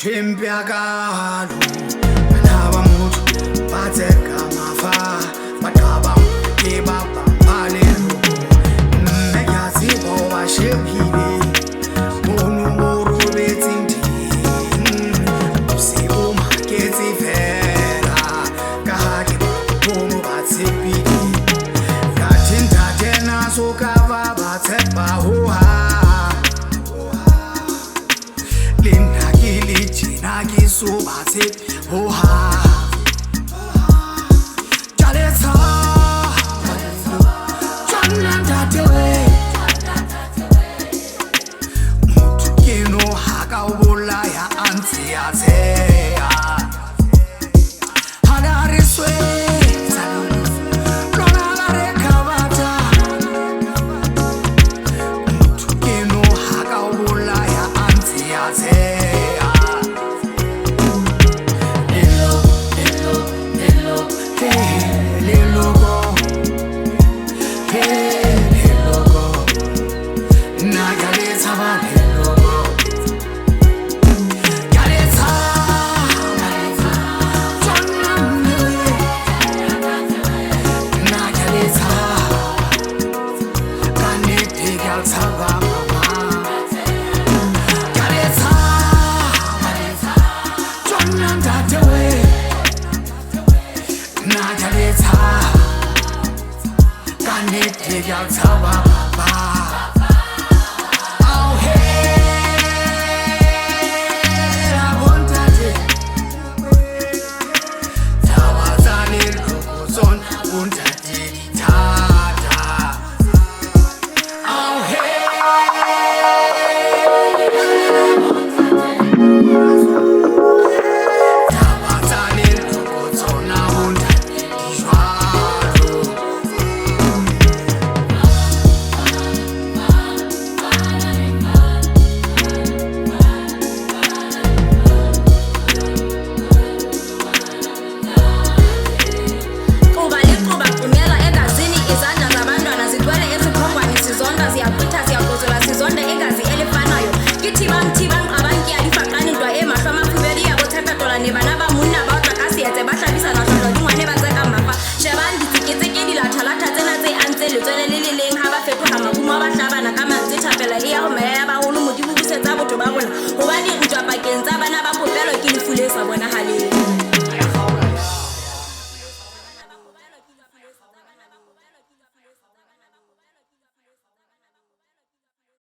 Chimpiagalo, Manava Mut, Pateka Mafa, Mataba, Kiba, Palero, Megazibo, Ashim Munu Muru Betinti, Sibu Maketi Vera, Kahaki, Pomo Batsipi, Katinta Tena Sukava, Batsepa, Hoa. Nagi subate oha Jaleta Chananda tewe Mutukino haka ubula ya anti atea Hadari swe Lona rekabata Mutukino haka ubula ya anti atea Can't